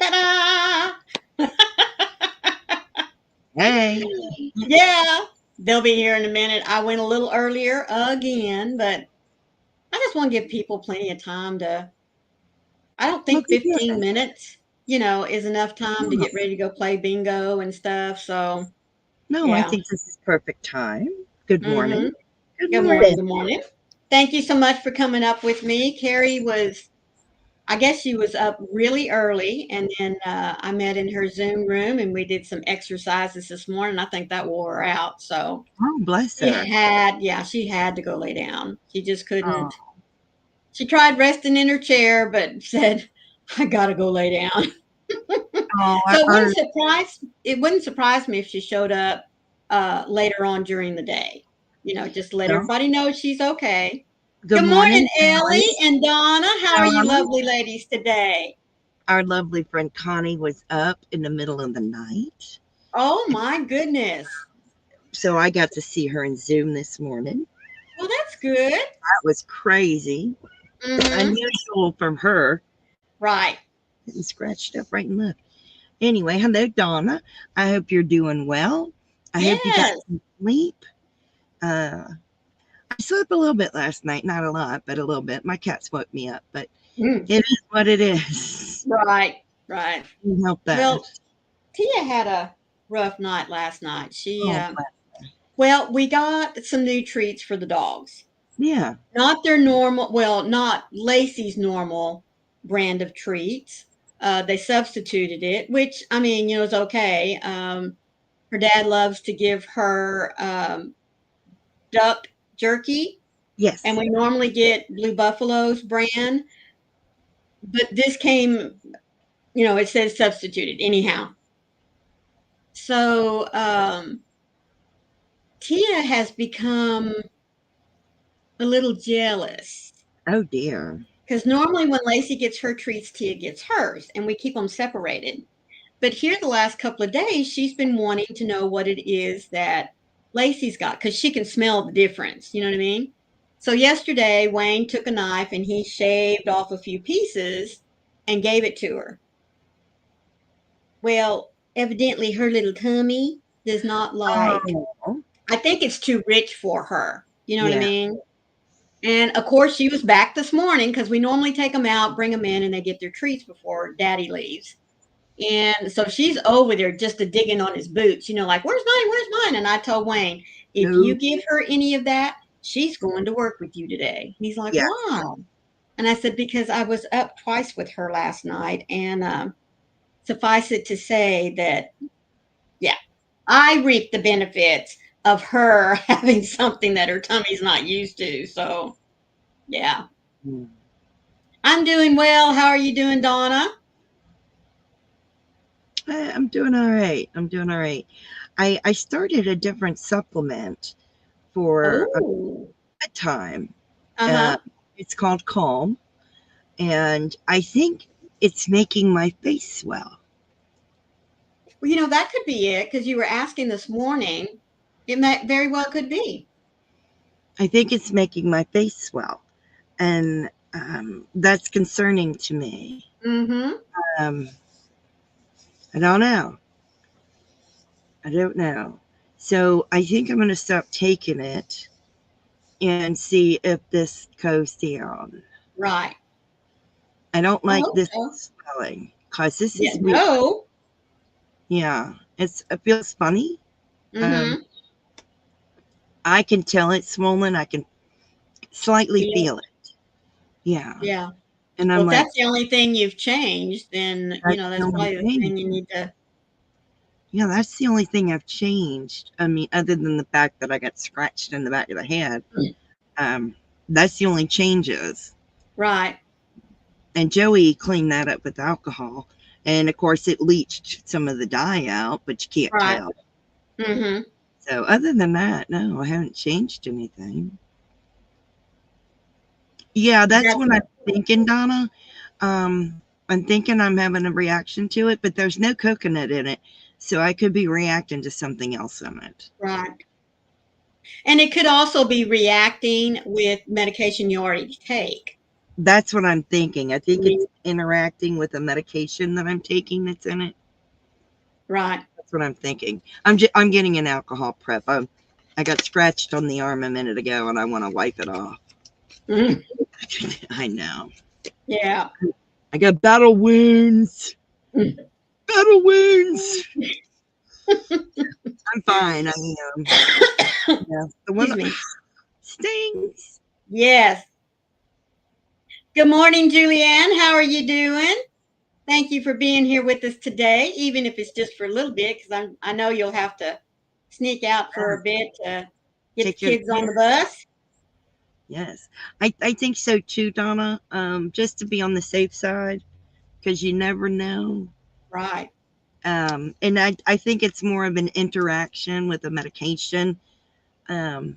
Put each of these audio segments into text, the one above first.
Ta-da! Hey. Yeah, they'll be here in a minute. I went a little earlier again, but I just want to give people plenty of time to. I don't Look think at 15 that. minutes, is enough time to No, get ready to go play bingo and stuff. So, no, I yeah. think this is perfect time. Good Mm-hmm. morning. Good Good morning. morning. Good morning. Thank you so much for coming up with me. Carrie was, I guess she was up really early, and then I met in her Zoom room and we did some exercises this morning. I think that wore her out. So, Oh, bless her. she had to go lay down. She just couldn't. Oh, She tried resting in her chair, but said, "I gotta go lay down." oh, So it wouldn't surprise me if she showed up later on during the day. Just let well, everybody know she's okay. good Good morning, morning, Ellie Connie. and Donna. How are you, Donna. lovely ladies, today? Our lovely friend Connie was up in the middle of the night. Oh my goodness. So I got to see her in Zoom this morning. Well, that's good. That was crazy. Mm-hmm. Unusual from her. Right. Getting scratched up right and left. Anyway, hello, Donna. I hope you're doing well. I hope you got Yes. some sleep. Uh, I slept a little bit last night, not a lot, but a little bit. My cats woke me up, but Mm. it is what it is. Right. Right. Can't help that. Well, Tia had a rough night last night. Oh, Well, we got some new treats for the dogs. yeah. Not their normal, well, not Lacey's normal brand of treats. They substituted it, which I mean, is okay. Her dad loves to give her duck jerky, and Yes. we normally get Blue Buffalo's brand, but this came, it says substituted anyhow. So Tia has become a little jealous. Oh, dear. Because normally when Lacey gets her treats, Tia gets hers, and we keep them separated. But here, the last couple of days, she's been wanting to know what it is that Lacey's got because she can smell the difference. You know what I mean? So yesterday, Wayne took a knife and he shaved off a few pieces and gave it to her. Well, evidently, her little tummy does not like. Oh, I think it's too rich for her. You know what I yeah. mean? And of course, she was back this morning because we normally take them out, bring them in, and they get their treats before daddy leaves. And so she's over there just a digging on his boots, like, where's mine? Where's mine? And I told Wayne, if No, you give her any of that, she's going to work with you today. He's like, yeah. wow. And I said, because I was up twice with her last night. And suffice it to say that, yeah, I reap the benefits of her having something that her tummy's not used to. So, yeah. Hmm. I'm doing well. How are you doing, Donna? I'm doing all right. I'm doing all right. I started a different supplement for a Oh, time. Uh, uh-huh. it's called Calm, and I think it's making my face swell. Well, that could be it because you were asking this morning. It may very well could be. I think it's making my face swell, and that's concerning to me. Mm-hmm. Um, I don't know. I don't know. So I think I'm going to stop taking it and see if this goes down. Right. I don't I like hope this so. swelling because this Yeah. is weird. No. Yeah, it feels funny. Um, Mm-hmm. I can tell it's swollen. I can slightly Feel. feel it. Yeah, Yeah. and Well, I'm if like, that's the only thing you've changed, then that's the that's only probably the thing. thing you need to. Yeah, that's the only thing I've changed. I mean, other than the fact that I got scratched in the back of the head, um, that's the only changes. Right. And Joey cleaned that up with alcohol, and of course, it leached some of the dye out, but you can't Right. tell. Mm-hmm. So, other than that, no, I haven't changed anything. Yeah, that's That's what I'm thinking, Donna. I'm thinking I'm having a reaction to it, but there's no coconut in it. So I could be reacting to something else in it. right. And it could also be reacting with medication you already take. That's what I'm thinking. I think it's interacting with a medication that I'm taking that's in it. Right. That's what I'm thinking. I'm getting an alcohol prep. I got scratched on the arm a minute ago, and I want to wipe it off. Mhm. I know. Yeah. I got battle wounds. Mm. Battle wounds. I'm fine. I mean, yeah. The one Excuse me. stings. Yes. Good morning, Julianne. How are you doing? Thank you for being here with us today, even if it's just for a little bit, because I know you'll have to sneak out for a bit to get the Take your kids on the bus. Yes, I think so too, Donna. Just to be on the safe side, because you never know. Right. And I think it's more of an interaction with a medication. Um,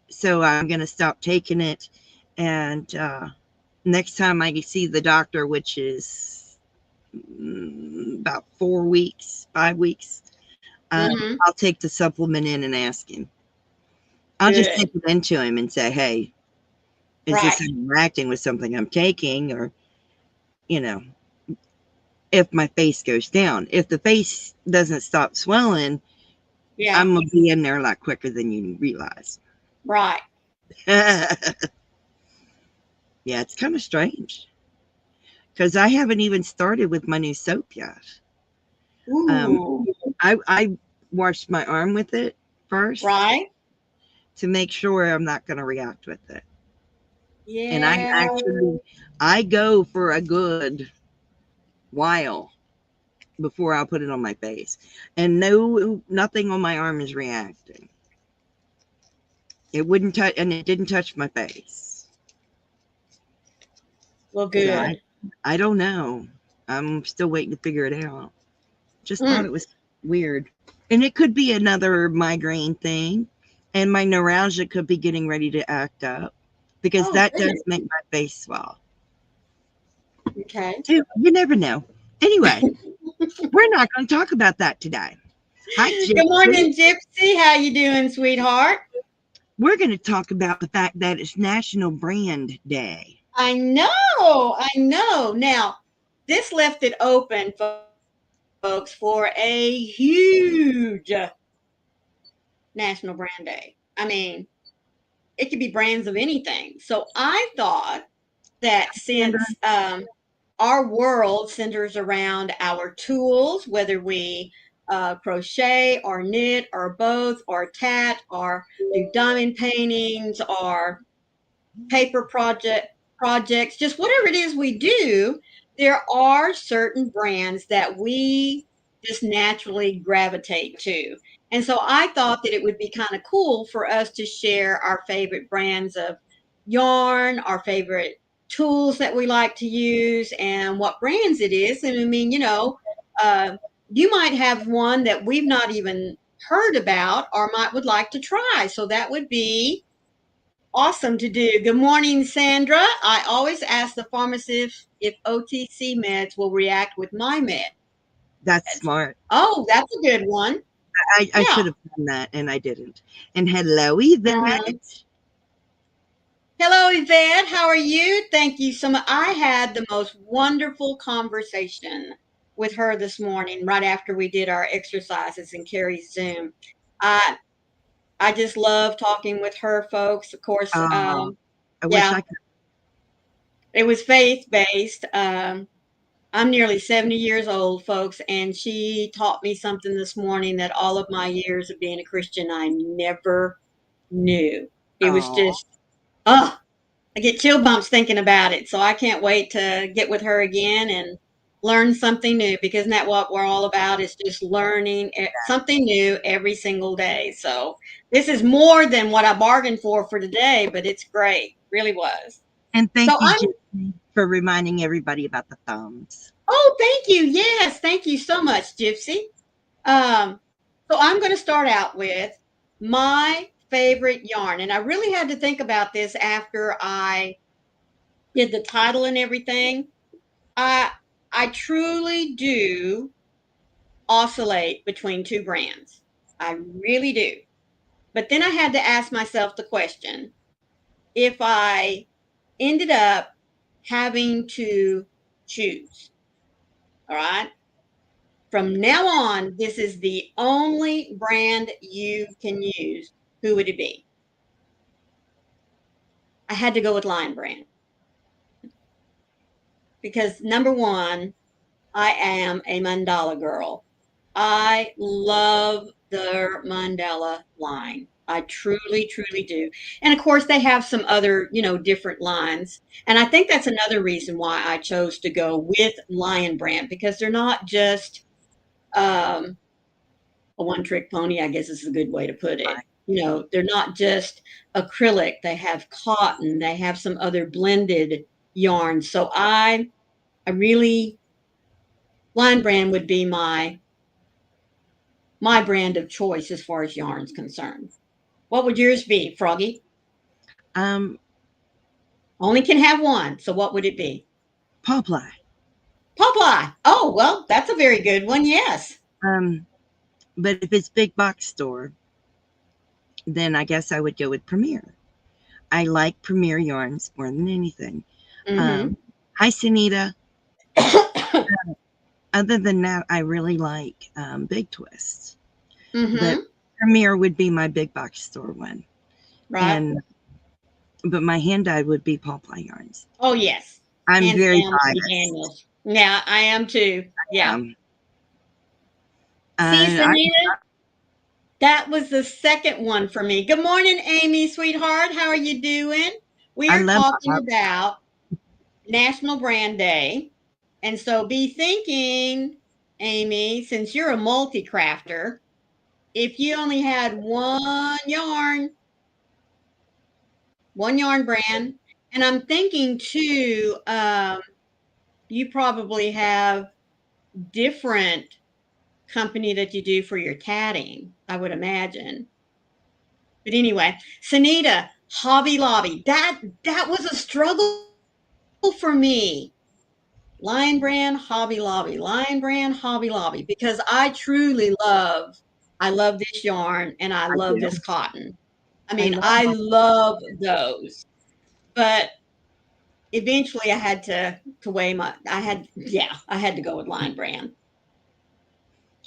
so I'm gonna stop taking it, and next time I see the doctor, which is about 4 weeks, 5 weeks, Mm-hmm. I'll take the supplement in and ask him. I'll just Good. take it into him and say, "Hey, is Right. this interacting with something I'm taking, or you know?" If my face goes down. If the face doesn't stop swelling, Yeah. I'm gonna be in there a lot quicker than you realize. Right. Yeah, it's kind of strange because I haven't even started with my new soap yet. Um, Ooh. I washed my arm with it first Right. to make sure I'm not going to react with it. And Yeah. I go for a good while before I'll put it on my face, and nothing on my arm is reacting. It wouldn't touch, and it didn't touch my face. Well, So good. I don't know. I'm still waiting to figure it out. Just thought Mm. it was weird. And it could be another migraine thing. And my neuralgia could be getting ready to act up because Oh, that goodness. does make my face swell. Okay. Too. You never know. Anyway, we're not going to talk about that today. Hi, Good Gypsy. morning, Gypsy. How you doing, sweetheart? We're going to talk about the fact that it's National Brand Day. I know. I know. Now, this left it open, folks, for a huge National Brand Day. I mean, it could be brands of anything. So I thought that Sandra? since our world centers around our tools, whether we crochet or knit or both or tat or do diamond paintings or paper projects, just whatever it is we do, there are certain brands that we just naturally gravitate to. And so I thought that it would be kind of cool for us to share our favorite brands of yarn, our favorite tools that we like to use, and what brands it is. And I mean, you might have one that we've not even heard about or might would like to try. So that would be awesome to do. Good morning, Sandra. I always ask the pharmacist if OTC meds will react with my meds. That's smart. Oh, that's a good one. I Yeah. should have done that, and I didn't. And hello, Yvette. Mhm. Hello, Yvette. How are you? Thank you so much. I had the most wonderful conversation with her this morning, right after we did our exercises in Carrie's Zoom. I I just love talking with her, folks. Of course, Oh, I wish yeah, I could. it was faith based. I'm nearly 70 years old, folks, and she taught me something this morning that all of my years of being a Christian I never knew. It was Oh, just, oh, I get chill bumps thinking about it. So I can't wait to get with her again and learn something new, because isn't that what we're all about, is just learning something new every single day. So this is more than what I bargained for today, but it's great. Really was. and So thank you, I'm Gypsy, for reminding everybody about the thumbs. Oh, thank you. Yes, thank you so much, Gypsy. Um, so I'm going to start out with my favorite yarn. And I really had to think about this after I did the title and everything. I I truly do oscillate between two brands. I really do. But then I had to ask myself the question, if I ended up having to choose. All right. From now on, this is the only brand you can use. Who would it be? I had to go with Lion Brand because number one, I am a mandala girl. I love their mandala line. I truly, truly do. And of course, they have some other, different lines. And I think that's another reason why I chose to go with Lion Brand because they're not just um, a one trick pony, I guess is a good way to put it. They're not just acrylic, they have cotton, they have some other blended yarns. So I really, Lion Brand would be my brand of choice as far as yarn's concerned. What would yours be, Froggy? Um, Only can have one. So what would it be? Popeye. Popeye. Oh, well, that's a very good one. Yes. But if it's big box store, then I guess I would go with Premier. I like Premier yarns more than anything. Mm-hmm. Hi, Sunita. Other than that, I really like Big Twist. Mm-hmm. But Premier would be my big box store one. Right. But my hand dyed would be Popeye yarns. Oh, yes. I'm Hands very down, Daniels. Yeah, I am too. Yeah. See, Sunita, that was the second one for me. Good morning, Amy, sweetheart. How are you doing? We are talking about National Brand Day. And so be thinking, Amy, since you're a multi-crafter, if you only had one yarn brand, and I'm thinking too, you probably have different company that you do for your tatting, I would imagine. But anyway, Sunita, Hobby Lobby, that was a struggle for me. Lion Brand, Hobby Lobby, Lion Brand, Hobby Lobby, because I truly I love this yarn and I love this cotton. I mean, I love those. But eventually I had to weigh I had to go with Lion Brand.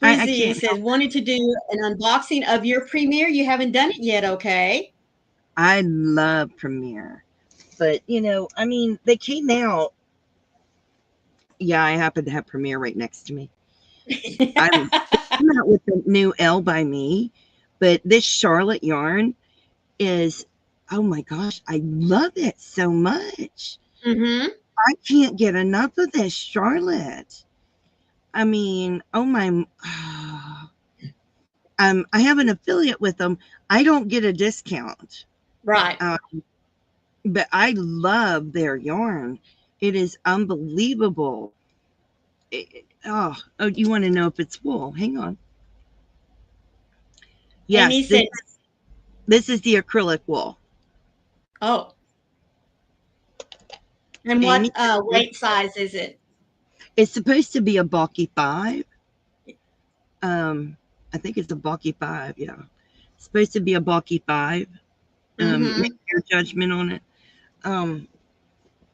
Lizzie says, wanted to do an unboxing of your Premier. You haven't done it yet, okay? I love Premier. But, I mean, they came out. Yeah, I happen to have Premier right next to me. I'm out with the new L by Me, but this Charlotte yarn is, oh my gosh, I love it so much. Mm-hmm. I can't get enough of this Charlotte. I mean, oh my, I have an affiliate with them. I don't get a discount. Right. But I love their yarn. It is unbelievable. Oh, you want to know if it's wool? Hang on. Yes, this is the acrylic wool. Oh. And what weight size is it? It's supposed to be a bulky 5. I think it's a bulky 5. Yeah, it's supposed to be a bulky 5. Make your judgment on it.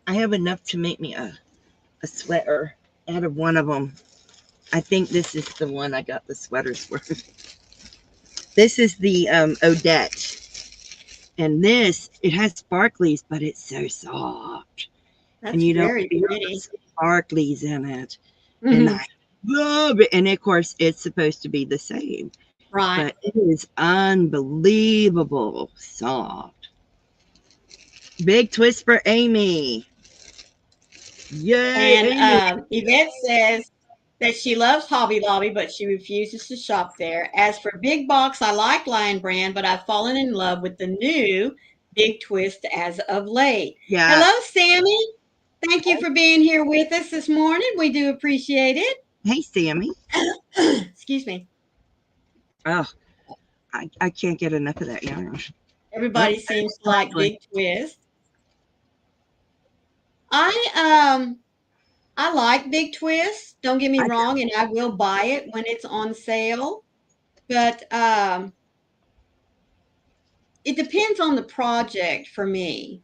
I have enough to make me a sweater out of one of them. I think this is the one I got the sweaters for. This is the Odette. And it has sparklies, but it's so soft. That's and you very don't pretty. Sparklies in it. And I love it. And of course, it's supposed to be the same. Right. But it is unbelievable soft. Big twist for Amy. Yay! And Yvette says that she loves Hobby Lobby, but she refuses to shop there. As for Big Box, I like Lion Brand, but I've fallen in love with the new Big Twist as of late. Yeah. Hello, Sammy. Thank you for being here with us this morning. We do appreciate it. Hey, Sammy. Excuse me. Oh, I can't get enough of that yarn. Everybody seems to like Big Twist. I like Big Twist. Don't get me wrong, and I will buy it when it's on sale. But it depends on the project for me.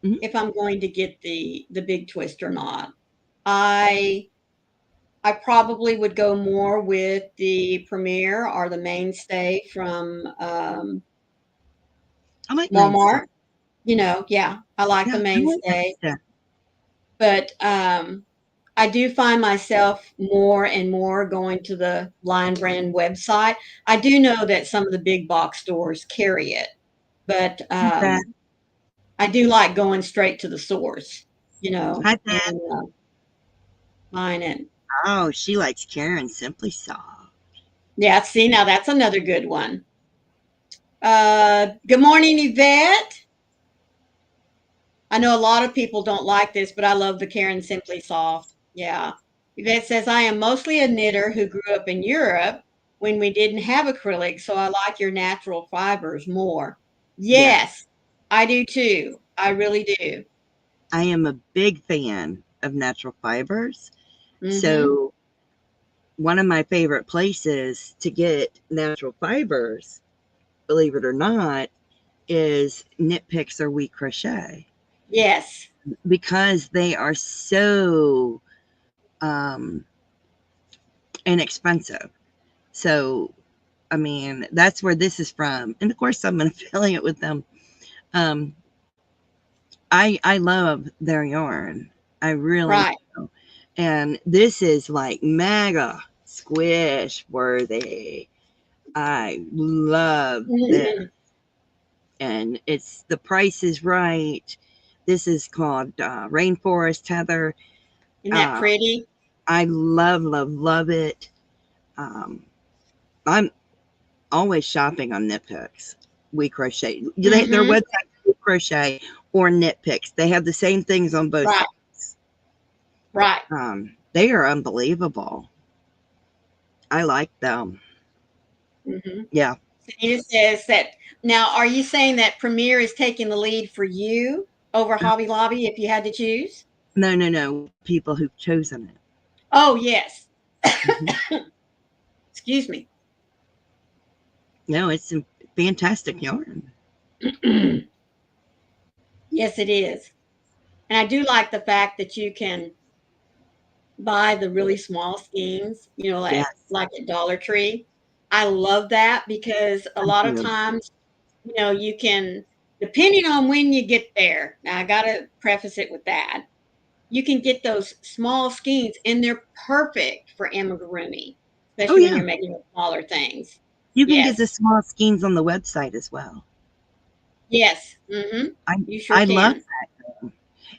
Mhm. if I'm going to get the big twist or not. I probably would go more with the Premier or the Mainstay from I like Mainstay. Walmart. Yeah, I like Yeah, the I like Mainstay, Mainstay. but I do find myself more and more going to the Lion Brand website. I do know that some of the big box stores carry it, but Hi, Beth. I do like going straight to the source, Hi, Beth. and buying it. Oh, she likes Karen Simply Soft. Yeah, see, now that's another good one. Good morning, Yvette. I know a lot of people don't like this, but I love the Karen Simply Soft. Yeah. Yvette says, I am mostly a knitter who grew up in Europe when we didn't have acrylic, so I like your natural fibers more. Yes, Yes, I do too. I really do. I am a big fan of natural fibers. Mm-hmm. So, one of my favorite places to get natural fibers, believe it or not, is Knit Picks or We Crochet Yes. because they are so um, inexpensive. So, I mean, that's where this is from. And of course, I'm an affiliate with them. Um, I love their yarn. I really Right. do. And this is like mega squish worthy. I love this. Mhm. And it's the price is right. This is called Rainforest Heather. Isn't that Uh, pretty? I love it. Um, I'm always shopping on Knit Picks. We Crochet. Their Mm-hmm. website is We Crochet or Knit Picks. They have the same things on both Right. sites. Right. They are unbelievable. I like them. Mm-hmm. Yeah. Sanita says that now, are you saying that Premier is taking the lead for you over Hobby Lobby if you had to choose? No. People who've chosen it. Oh, yes. Mhm. Excuse me. No, it's a fantastic yarn. Yes, it is. And I do like the fact that you can buy the really small skeins, Yes, like at Dollar Tree. I love that because a I lot of do. times, you can, depending on when you get there. Now, I got to preface it with that. You can get those small skeins and they're perfect for amigurumi, Oh especially when yeah, you're making smaller things. you can get the Yes. small skeins on the website as well. Yes. Mm-hmm. I You sure I love can. that,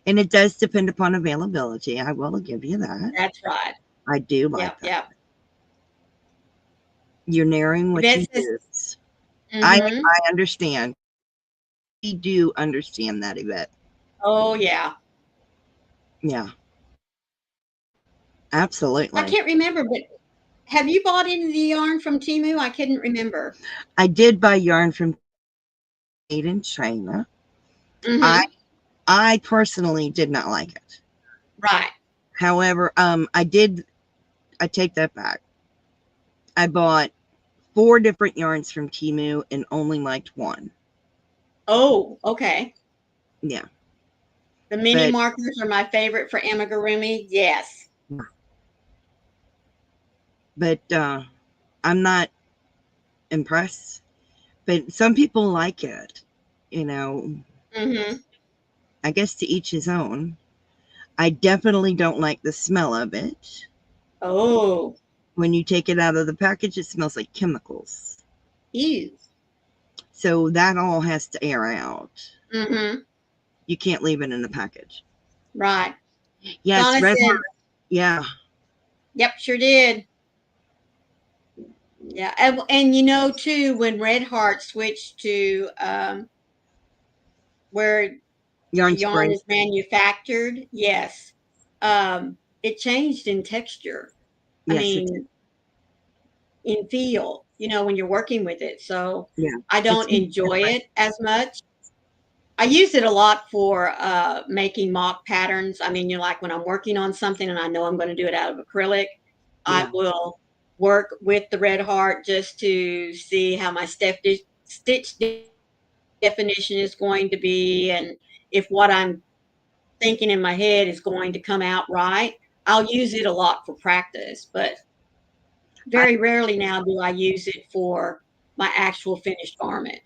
and it does depend upon availability. I will give you that. That's right. I do like Yep. that. Yep. You're narrowing what Yvette you says, use. mm-hmm. I understand. We do understand that, Yvette. Oh, yeah. Yeah, I absolutely. can't remember, but have you bought any of the yarn from Timu? I couldn't remember. I did buy yarn from Made in China. I Mm-hmm. I personally did not like it. Right. However, I take that back. I bought 4 different yarns from Temu and only liked one. Oh, okay. Yeah, The mini but markers are my favorite for amigurumi. Yes. but I'm not impressed. But some people like it. You know, Mm-hmm. I guess to each his own. I definitely don't like the smell of it. Oh, When you take it out of the package, it smells like chemicals. ew. So that all has to air out. Mm-hmm. You can't leave it in the package. Right. Yes, Donna Red Heart. said, Yeah. yep, sure did. Yeah. And too, when Red Heart switched to where the Yarn yarn spring. is manufactured, yes, it changed in texture. I Yes, it did. mean, in feel, when you're working with it. So Yeah. I It's don't enjoy different. it as much. I use it a lot for making mock patterns. I mean, like when I'm working on something and I know I'm going to do it out of acrylic, I Yeah. will work with the Red Heart just to see how my stitch definition is going to be, and if what I'm thinking in my head is going to come out right, I'll use it a lot for practice, but I, very rarely now do I use it for my actual finished garment.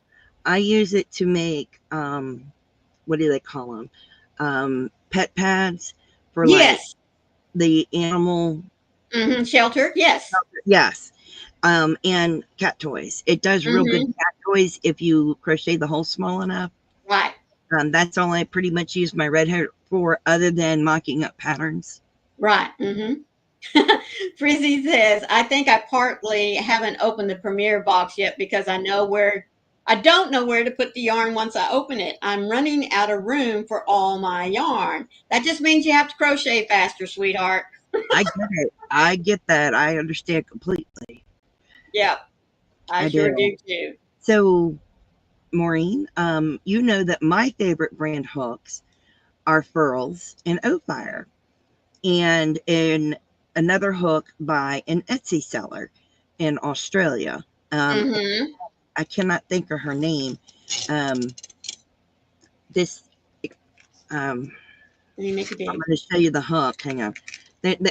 I use it to make, what do they call them? Pet pads for like Yes. the animal. Shelter. Yes. Yes. And cat toys. It does real good Hmm. cat toys if you crochet the hole small enough. Right. That's all I pretty much use my red hair for, other than mocking up patterns. Right. Frizzy says, I think I partly haven't opened the Premiere box yet because I don't know where to put the yarn once I open it. I'm running out of room for all my yarn. That just means you have to crochet faster, sweetheart. I get it. I get that. I understand completely. Yep, I I sure do. do too. So, Maureen, you know that my favorite brand hooks are Furls and Ophire, and in another hook by an Etsy seller in Australia. Hmm. I cannot think of her name. Um, this, um, Let me make it I'm big. going to show you the hook. Hang on.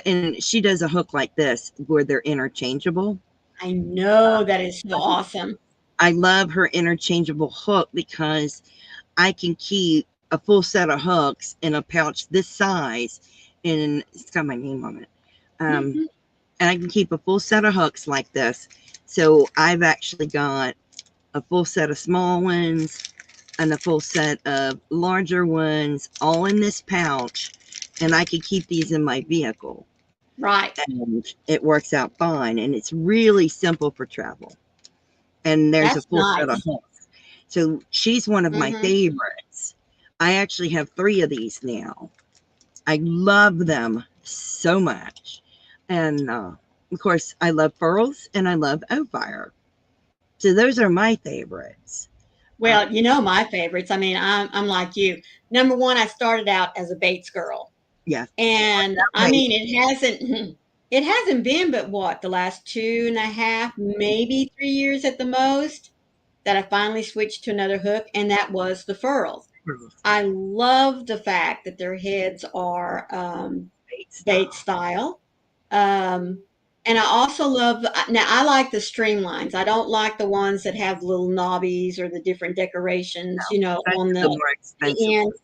And she does a hook like this where they're interchangeable. I know that is so awesome. I love her interchangeable hook because I can keep a full set of hooks in a pouch this size, and it's got my name on it. Um, Mhm. and I can keep a full set of hooks like this. So I've actually got a full set of small ones and a full set of larger ones all in this pouch, and I can keep these in my vehicle. Right. And it works out fine, and it's really simple for travel. And there's a That's full set of nice. hooks. So she's one of my Hmm. favorites. I actually have 3 of these now. I love them so much. And of course, I love Furls and I love Ophire. So those are my favorites. Uh, Well, you know my favorites. I mean, I'm like you. Number one, I started out as a Bates girl, yeah, and that I way. mean, it hasn't been but what the last 2.5, maybe 3 years at the most, that I finally switched to another hook, and that was the Furls. I love the fact that their heads are Great stuff. Bates style. Um, and I also love, now I like the streamlines. I don't like the ones that have little knobbies or the different decorations, Those on are the more the expensive end. ones.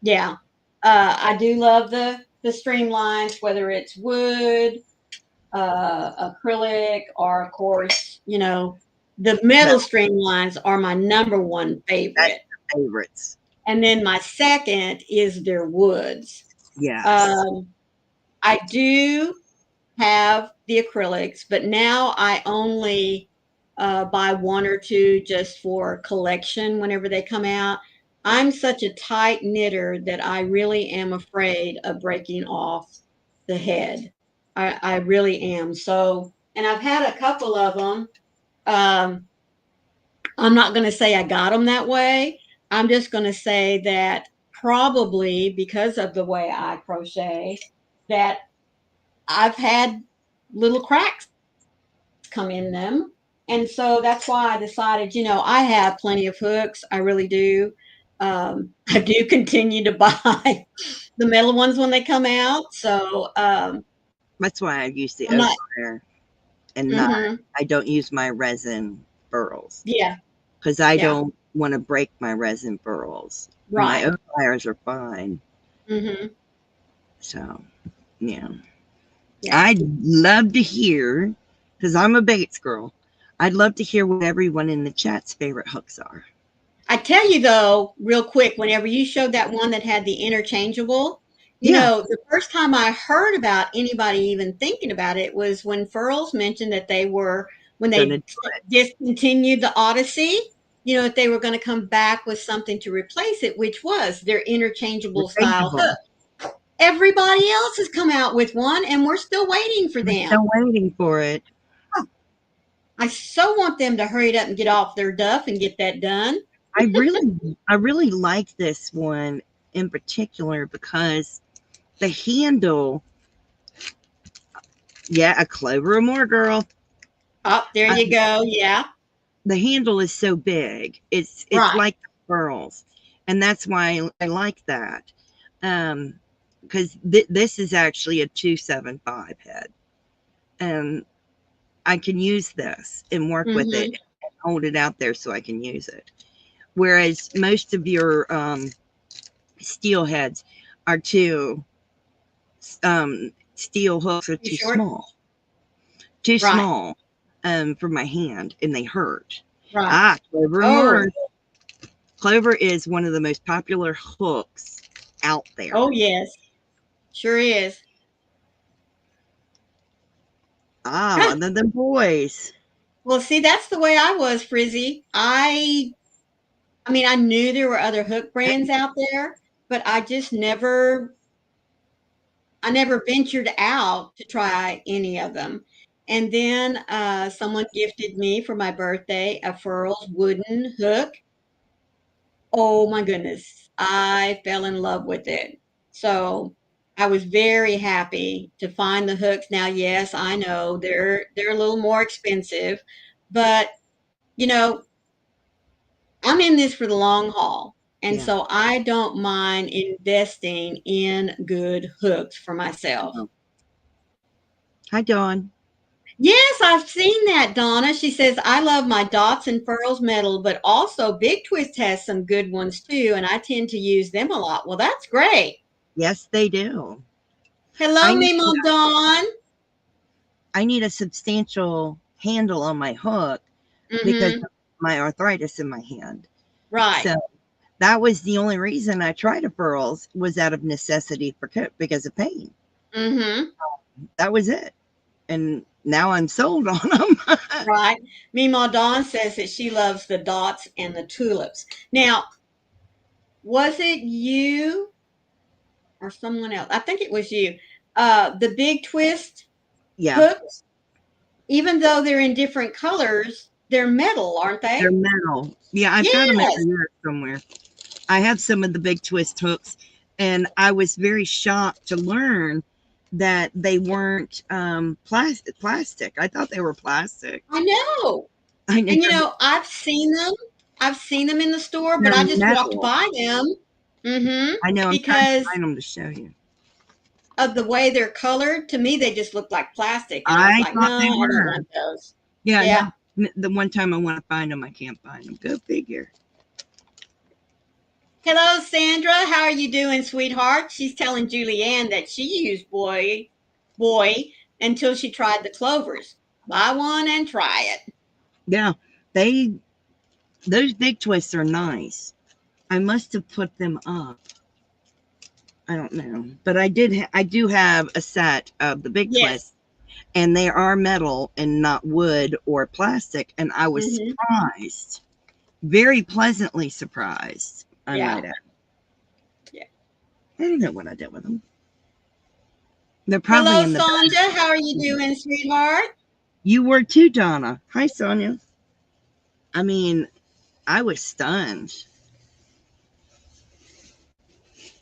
Yeah. I do love the streamlines, whether it's wood, acrylic, or of course, the No, metal streamlines are my number one that's favorite. the favorites. And then my second is their woods. Yes. Um, I do have the acrylics, but now I only buy one or two just for collection whenever they come out. I'm such a tight knitter that I really am afraid of breaking off the head. I really am. So, and I've had a couple of them. Um, I'm not going to say I got them that way. I'm just going to say that probably because of the way I crochet, that I've had little cracks come in them. And so that's why I decided, I have plenty of hooks. I really do. I do continue to buy the metal ones when they come out. So That's why I use the I'm not, Ophire and not, hmm, I don't use my resin furls yeah, because I yeah, don't want to break my resin furls. My right. Ophires are fine. Hmm. So, yeah. Yeah. I'd love to hear, because I'm a Bates girl, I'd love to hear what everyone in the chat's favorite hooks are. I tell you though, real quick, whenever you showed that one that had the interchangeable, Yeah. the first time I heard about anybody even thinking about it was when Furls mentioned that when Gonna they do it. discontinued the Odyssey, that they were going to come back with something to replace it, which was their interchangeable style Interchangeable. hook. Everybody else has come out with one, and we're still waiting for We're them. still waiting for it. I so want them to hurry it up and get off their duff and get that done. I really like this one in particular because the handle, yeah, a Clover or more girl. Oh, there you go. Yeah. The handle is so big. It's Right. like the pearls. And that's why I like that. Because this is actually a 275 head. And I can use this and work with it Mm-hmm. and hold it out there so I can use it. Whereas most of your steel heads are steel hooks are You too short? small. Too Right. small for my hand, and they hurt. Right. Clover and Oh. Mars. Clover is one of the most popular hooks out there. Oh yes. Sure is. Other than boys. Well, see, that's the way I was, Frizzy. I mean, I knew there were other hook brands out there, but I never ventured out to try any of them. And then someone gifted me for my birthday a Furls wooden hook. Oh my goodness, I fell in love with it. So I was very happy to find the hooks. Now, yes, I know they're a little more expensive, but you know, I'm in this for the long haul. And Yeah. so I don't mind investing in good hooks for myself. Oh. Hi, Dawn. Yes, I've seen that, Donna. She says, I love my Dots and Furls metal, but also Big Twist has some good ones too, and I tend to use them a lot. Well, that's great. Yes, they do. I Hello, need Mimo Dawn. I need a substantial handle on my hook because Mm-hmm. of my arthritis in my hand. Right. So that was the only reason I tried a Furls was out of necessity because of pain. Mm-hmm. That was it. And now I'm sold on them. Right. Mimo Dawn says that she loves the Dots and the Tulips. Now, was it you or someone else? I think it was you. The Big Twist Yeah, hooks, even though they're in different colors, they're metal, aren't they're they? metal. Yeah, I've got them in Yes. here somewhere. I have some of the Big Twist hooks, and I was very shocked to learn that they weren't plastic. I thought they were plastic. I know. I And never. I've seen them. I've seen them in the store, but They're I just walked metal. by them. Mm-hmm. I know. I'm trying to Because find them to show you. of the way they're colored, to me they just look like plastic. And I was I like, thought no, they I don't were. want those. Yeah, Yeah. no. The one time I want to find them, I can't find them. Go figure. Hello, Sandra. How are you doing, sweetheart? She's telling Julianne that she used boy until she tried the clovers. Buy one and try it. Yeah, they those Big Twists are nice. I must have put them up. I don't know, but I do have a set of the Big Yes. Twists, and they are metal and not wood or plastic. And I was Mm-hmm. surprised, very pleasantly surprised. I Yeah. might add. Yeah. I don't know what I did with them. They're probably Hello, in the bag. Sonja. How are you doing, sweetheart? You were too, Donna. Hi, Sonia. I mean, I was stunned.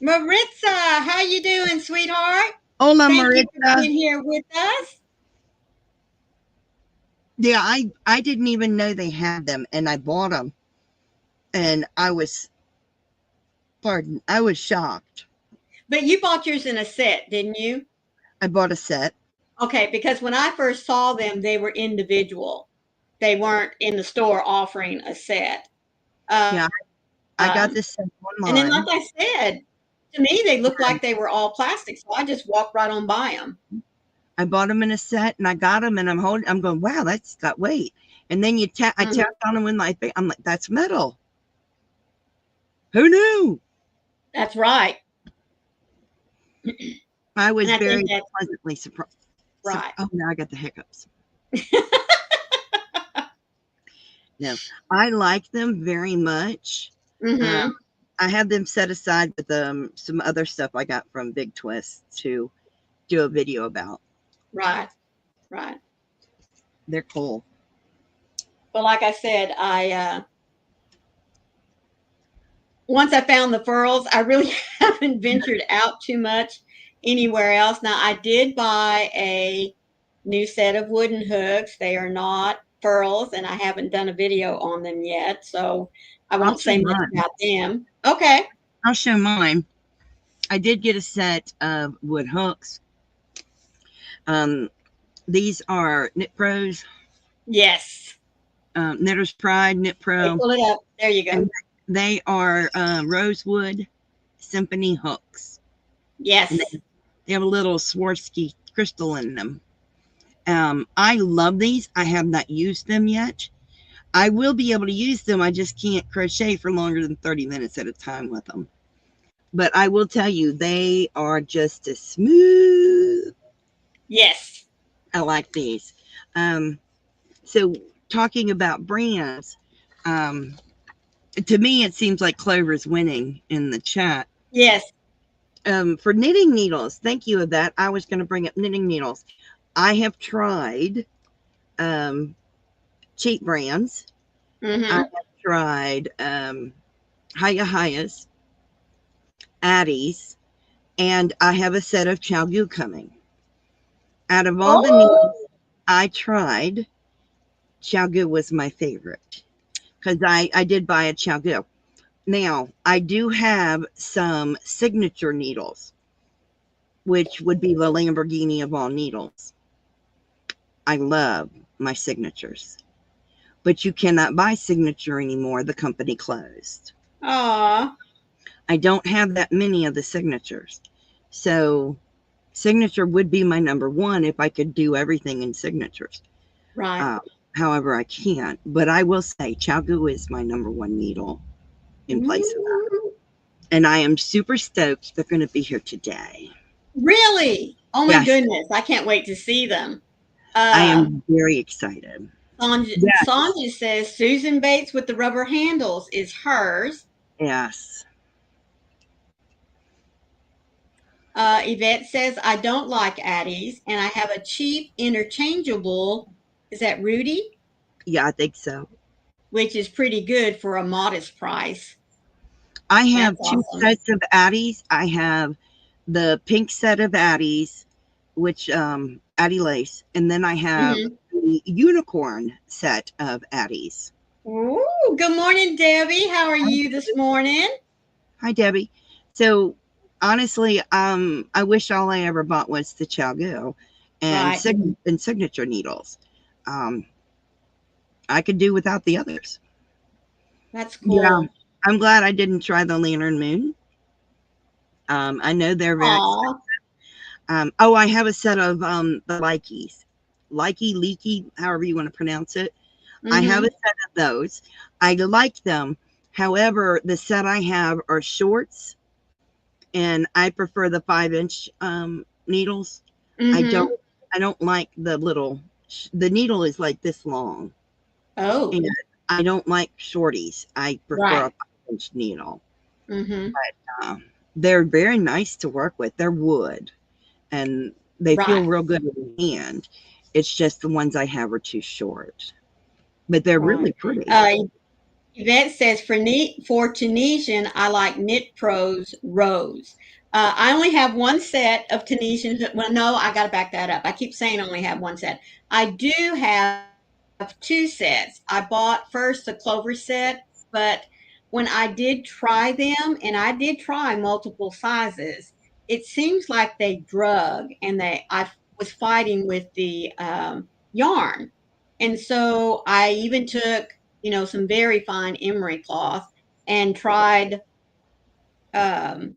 Maritza, how you doing, sweetheart? Hola, Thank you for Maritza. being here with us. Yeah, I didn't even know they had them, and I bought them, and I was shocked. But you bought yours in a set, didn't you? I bought a set. Okay, because when I first saw them, they were individual. They weren't in the store offering a set. Yeah, Um, I got this set and then, like online. I said, to me, they looked like they were all plastic. So I just walked right on by them. I bought them in a set, and I got them, and I'm going, wow, that's got weight. And then I Mhm. tapped on them with my face. I'm like, that's metal. Who knew? That's right. I And was I think very that's pleasantly surprised. right. Oh, now I got the hiccups. No, I like them very much. Mm-hmm. I have them set aside with some other stuff I got from Big Twist to do a video about. Right. Right. They're cool. But like I said, once I found the furls, I really haven't ventured out too much anywhere else. Now, I did buy a new set of wooden hooks. They are not furls, and I haven't done a video on them yet, so I I'll won't show say much mine. about them. Okay. I'll show mine. I did get a set of wood hooks. These are Knit Pros, Yes. Knitter's Pride, Knit Okay, Pro, pull it up. There you go. and they are rosewood symphony hooks. Yes. And they have a little Swarovski crystal in them. I love these. I have not used them yet. I will be able to use them. I just can't crochet for longer than 30 minutes at a time with them. But I will tell you, they are just as smooth. Yes. I like these. So talking about brands, to me, it seems like Clover's winning in the chat. Yes. For knitting needles, thank you, Yvette. I was going to bring up knitting needles. I have tried cheap brands. Mm-hmm. I have tried Hayas, Addie's, and I have a set of ChiaoGoo coming. Out of all the needles I tried, ChiaoGoo was my favorite because I did buy a ChiaoGoo. Now, I do have some signature needles, which would be the Lamborghini of all needles. I love my signatures, but you cannot buy signature anymore. The company closed. Aw. I don't have that many of the signatures. So signature would be my number one if I could do everything in signatures. Right. However, I can't. But I will say ChiaoGoo is my number one needle in place of that. And I am super stoked they're going to be here today. Really? Oh my Yes. goodness. I can't wait to see them. I am very excited. Sonja says Susan Bates with the rubber handles is hers. Yes. Yvette says, I don't like Addie's, and I have a cheap interchangeable. Is that Rudy? Yeah, I think so. Which is pretty good for a modest price. I have two sets of Addie's. I have the pink set of Addie's, which Addie lace, and then I have the unicorn set of Addie's. Ooh, good morning, Debbie. How are you this morning? Hi, Debbie. So honestly, I wish all I ever bought was the ChiaoGoo and signature needles. I could do without the others. That's cool. Yeah, I'm glad I didn't try the Lantern Moon. I know they're very expensive. Oh, I have a set of the Leaky, however you want to pronounce it. I have a set of those. I like them. However, the set I have are shorts, and I prefer the 5-inch needles. I don't like the little. The needle is like this long. Oh. And I don't like shorties. I prefer a 5-inch needle. But they're very nice to work with. They're wood, and they feel real good in the hand. It's just the ones I have are too short, but they're really pretty. Yvette says for Tunisian, I like Knit Pros Rose. I only have one set of Tunisian. Well, no, I got to back that up. I keep saying I only have one set. I do have two sets. I bought first the Clover set, but when I did try them, and I did try multiple sizes, it seems like they drug, and I was fighting with the yarn. And so I even took, some very fine emery cloth and tried buffing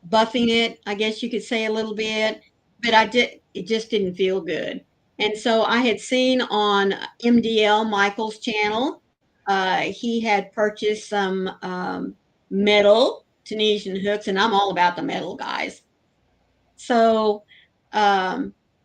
it, I guess you could say a little bit, but it just didn't feel good. And so I had seen on MDL Michael's channel, he had purchased some metal Tunisian hooks, and I'm all about the metal, guys. So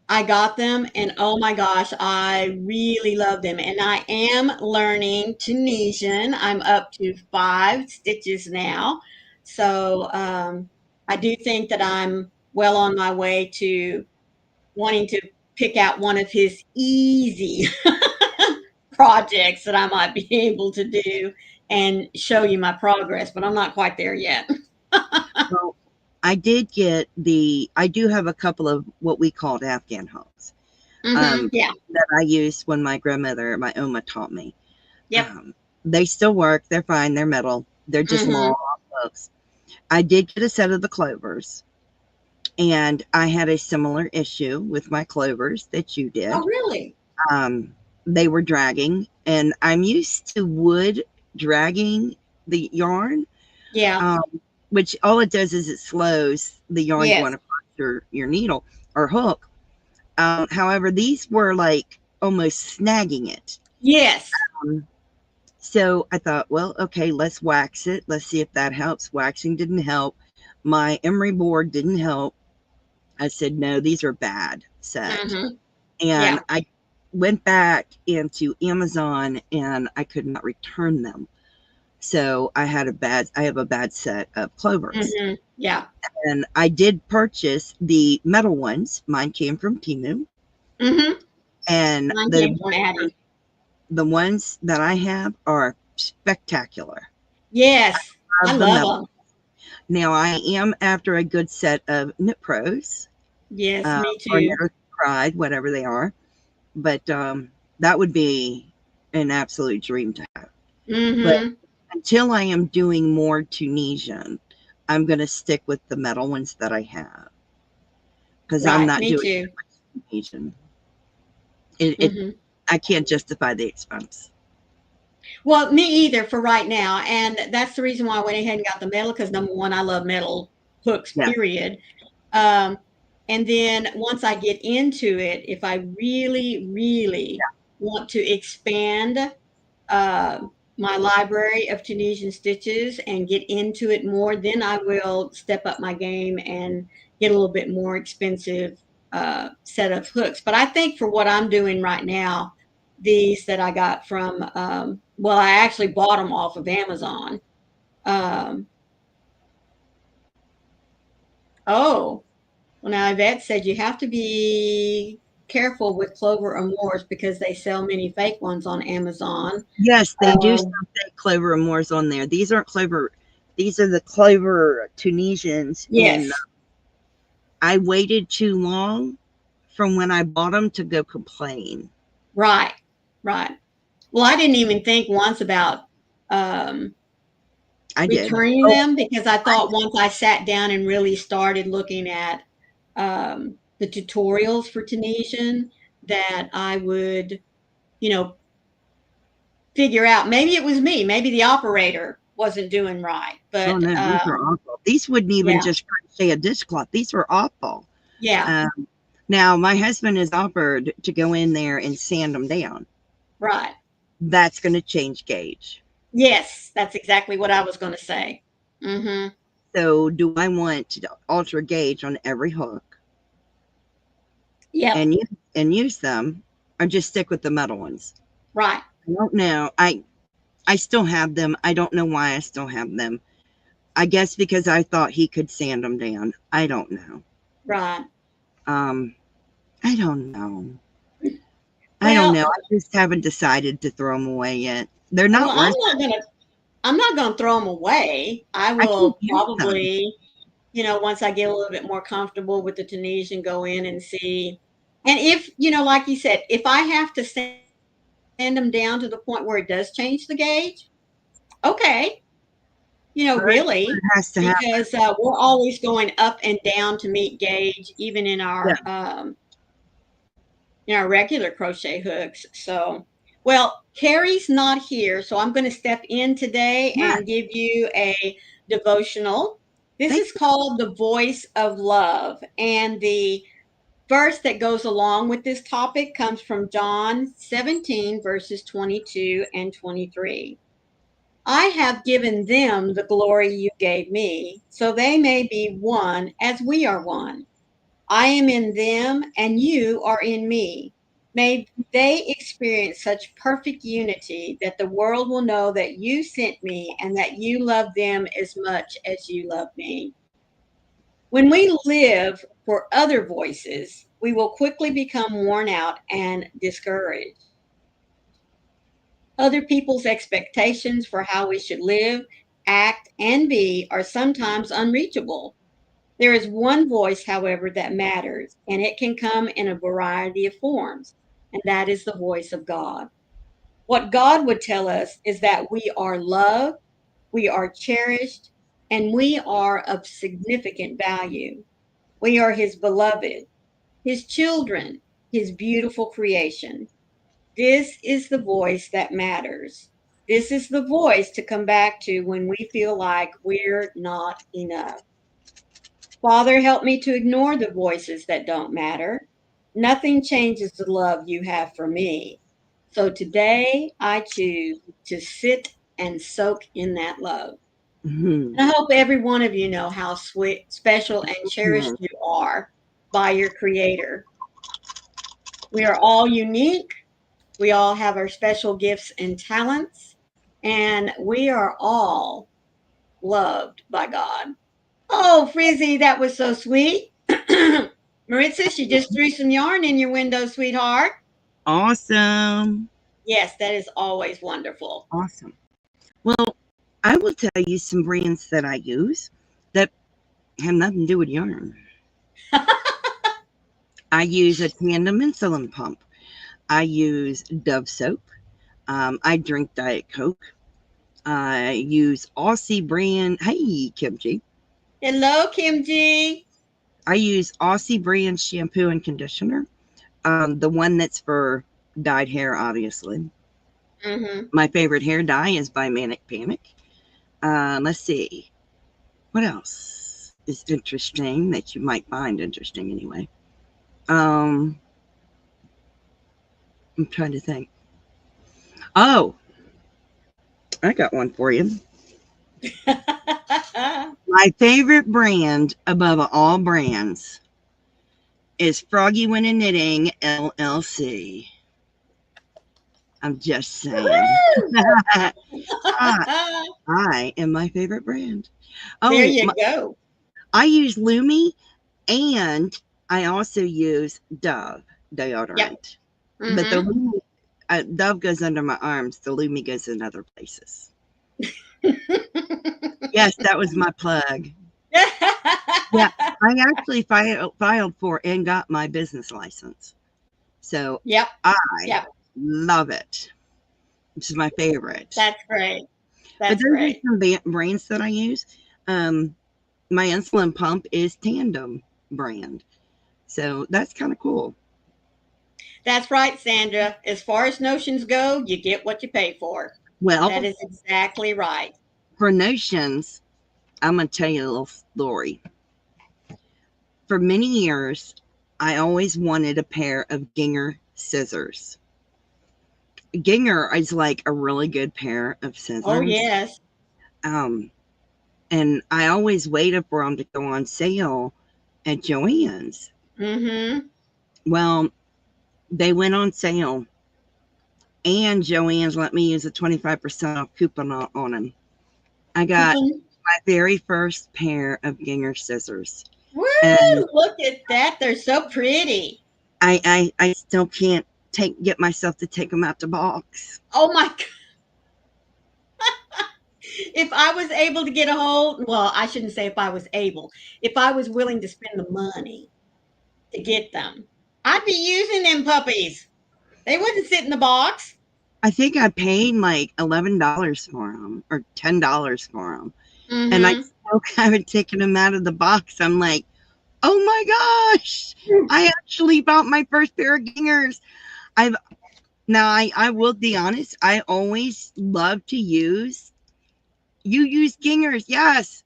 I got them, and oh my gosh, I really love them. And I am learning Tunisian. I'm up to 5 stitches now. So I do think that I'm well on my way to wanting to pick out one of his easy projects that I might be able to do and show you my progress, but I'm not quite there yet. Well, I do have a couple of what we called Afghan hooks that I used when my grandmother, my Oma, taught me. They still work. They're fine. They're metal. They're just long hooks. I did get a set of the clovers, and I had a similar issue with my clovers that you Oh, did. really? They were dragging, and I'm used to wood dragging the yarn, Yeah. which all it does is it slows the yarn Yes. going across your needle or hook. However, these were like almost snagging it. Yes. Um, so I thought, well, okay, let's wax it. Let's see if that helps. Waxing didn't help. My emery board didn't help. I said, no, these are bad set. Mm-hmm. And Yeah. I went back into Amazon and I could not return them. So I have a bad set of clovers. Mm-hmm. Yeah. And I did purchase the metal ones. Mine came from Temu. Mm-hmm. And Mine came from Addie. the ones that I have are spectacular. Yes. I Of the love metal. them. Now I am after a good set of Knit Pros, Yes, me or too. Knitter's Pride, whatever they are. But that would be an absolute dream to have. But Mm-hmm. until I am doing more Tunisian, I'm going to stick with the metal ones that I have because I'm Right. not Me doing too. Tunisian. It Mm-hmm. I can't justify the expense. Well, me either for right now. And that's the reason why I went ahead and got the metal because number one, I love metal hooks, Yeah. period. Um, and then once I get into it, if I really, really want to expand uh, my library of Tunisian stitches and get into it more, then I will step up my game and get a little bit more expensive set of hooks. But I think for what I'm doing right now, these that I got from, well, I actually bought them off of Amazon. Um, oh, well, now Yvette said you have to be careful with Clover Amours because they sell many fake ones on Amazon. Yes, they do Um, some fake Clover Amours on there. These aren't Clover. These are the Clover Tunisians, and yes, I waited too long from when I bought them to go complain. right, right. Well, I didn't even think once about um, I did. returning Oh, them because I thought once I sat down and really started looking at the tutorials for Tunisian that I would, you know, figure out maybe it was me, maybe the operator wasn't doing right, oh but no, these are awful. These wouldn't even yeah, just crochet a dishcloth. These were awful. yeah, Um, Now, my husband has offered to go in there and sand them down. right. That's going to change gauge. Yes, that's exactly what I was going to say. Mm-hmm. So, do I want to alter gauge on every hook Yep, and use them, or just stick with the metal ones? right, I don't know. I still have them. I don't know why I still have them. I guess because I thought he could sand them down. I don't know. right. Um, I don't know. I don't Well, know. I just haven't decided to throw them away yet. They're not well, worth. I'm not gonna throw them away. I I can will use them. probably, once I get a little bit more comfortable with the Tunisian, go in and see. And if, like you said, if I have to send them down to the point where it does change the gauge, okay, Right? It really, has to happen. because we're always going up and down to meet gauge, even Yeah. in our regular crochet hooks. So, well, Carrie's not here, so I'm going to step in today Yeah. and give you a devotional. This Thank is called The Voice of Love, and the verse that goes along with this topic comes from John 17, verses 22 and 23. I have given them the glory you gave me, so they may be one as we are one. I am in them and you are in me. May they experience such perfect unity that the world will know that you sent me and that you love them as much as you love me. When we live for other voices, we will quickly become worn out and discouraged. Other people's expectations for how we should live, act, and be are sometimes unreachable. There is one voice, however, that matters, and it can come in a variety of forms, and that is the voice of God. What God would tell us is that we are loved, we are cherished, and we are of significant value. We are his beloved, his children, his beautiful creation. This is the voice that matters. This is the voice to come back to when we feel like we're not enough. Father, help me to ignore the voices that don't matter. Nothing changes the love you have for me. So today I choose to sit and soak in that love. Mhm. And I hope every one of you know how sweet, special, and cherished you are by your Creator. We are all unique. We all have our special gifts and talents, and we are all loved by God. Oh, Frizzy, that was so sweet. Maritza, she just threw some yarn in your window, sweetheart. Awesome. Yes, that is always wonderful. Awesome. Well, I will tell you some brands that I use that have nothing to do with yarn. I use a Tandem insulin pump. I use Dove soap. I drink Diet Coke. I use Aussie brand. Hey, Kimchi. Hello, Kim G. I use Aussie brand shampoo and conditioner. The one that's for dyed hair, obviously. Mm-hmm. My favorite hair dye is by Manic Panic. Let's see. What else is interesting that you might find interesting anyway? I'm trying to think. Oh, I got one for you. My favorite brand above all brands is Froggy Winnie Knitting LLC. I'm just saying. I am my favorite brand. There Oh, you go. I use Lumi and I also use Dove deodorant. Yep. But the Mm-hmm. Lumi, Dove goes under my arms. The Lumi goes in other places. Yes, that was my plug. Yeah, I actually filed for and got my business license. So Yep. I Yep. love it. It's my favorite. That's great. But That's those are great. some brands that I use. My insulin pump is Tandem brand. So that's kind of cool. That's right, Sandra. As far as notions go, you get what you pay for. That Well, is exactly right. for notions, I'm going to tell you a little story. For many years, I always wanted a pair of Ginger scissors. Ginger is like a really good pair of Oh, scissors. yes. Um, and I always waited for them to go on sale at Joann's. Mm-hmm. Well, they went on sale, and Joann's let me use a 25% off coupon on them. I got Coupon. my very first pair of Ginger scissors, Woo! and Look at that. They're so pretty. I still can't get myself to take them out the box. Oh my God. If I was able to get a hold, well, I shouldn't say if I was able, if I was willing to spend the money to get them, I'd be using them puppies. They wouldn't sit in the box. I think I paid like $11 for them or $10 for them, and I Mm-hmm. still haven't taken them out of the box. I'm like, oh my gosh, I actually bought my first pair of Gingers. I've Now I will be honest, I always love to use you use Gingers, yes.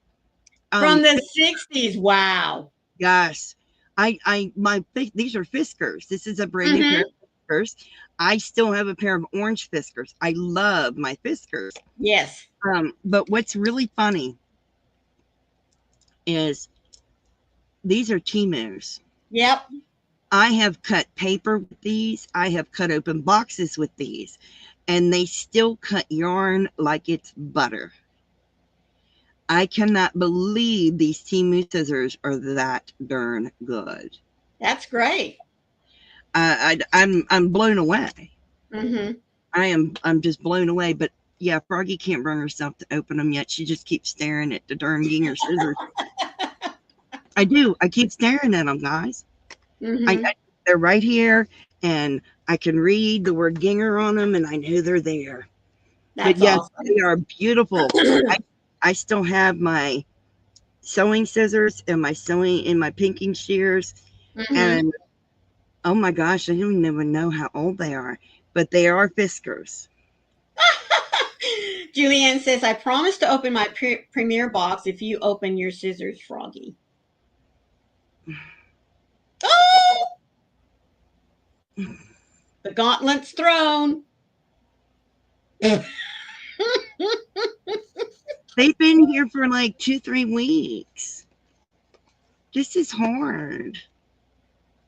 From Um the 60s. Wow. yes. These are Fiskars. This is a brand new pair Mm-hmm. of Fiskars. I still have a pair of orange Fiskars. I love my Fiskars. Yes. But what's really funny is these are Temus. Yep. I have cut paper with these. I have cut open boxes with these, and they still cut yarn like it's butter. I cannot believe these Temu scissors are that darn good. That's great. I'm blown away. Mm-hmm. I'm just blown away. But yeah, Froggy can't bring herself to open them yet. She just keeps staring at the darn Ginger scissors. I do. I keep staring at them, guys. Mm-hmm. They're right here, and I can read the word Ginger on them, and I know they're there. But That's yes, awesome. they are beautiful. I still have my sewing scissors and my pinking shears. Mhm. And oh my gosh, I don't even know how old they are, but they are Fiskars. Julianne says, I promise to open my premiere box if you open your scissors, Froggy. Oh! The gauntlet's thrown. They've been here for like 2-3 weeks. This is hard.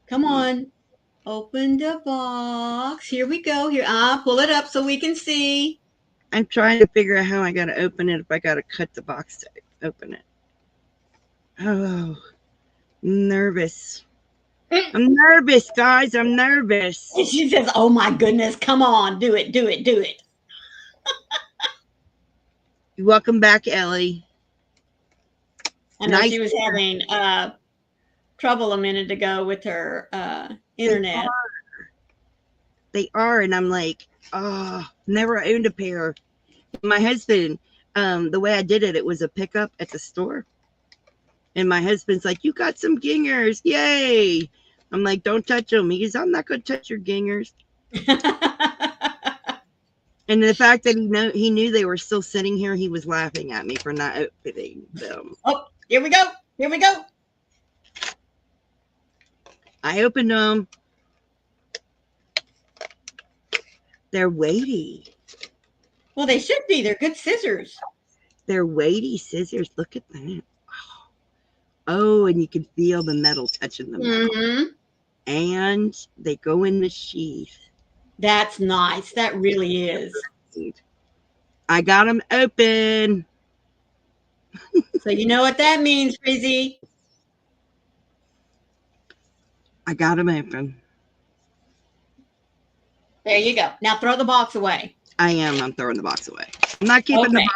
Come on. Open the box. Here we go. Here, pull it up so we can see. I'm trying to figure out how I got to open it, if I got to cut the box to open it. Oh, nervous. I'm nervous, guys. I'm nervous. And she says, oh my goodness, come on, do it, do it, do it. Welcome back, Ellie. I know she was having trouble a minute ago with her internet. They are, and I'm like, oh, never owned a pair. My husband, the way I did it, it was a pickup at the store. And my husband's like, you got some gingers. Yay. I'm like, don't touch them. He goes, I'm not going to touch your gingers. And the fact that he knew they were still sitting here, he was laughing at me for not opening them. Oh, here we go. Here we go. I opened them. They're weighty. Well, they should be. They're good scissors. They're weighty scissors. Look at that. Oh, and you can feel the metal touching them. Mm-hmm. And they go in the sheath. That's nice. That really is. I got them open. So you know what that means, Frizzy? I got them open. There you go. Now throw the box away. I am. I'm throwing the box away. I'm not keeping the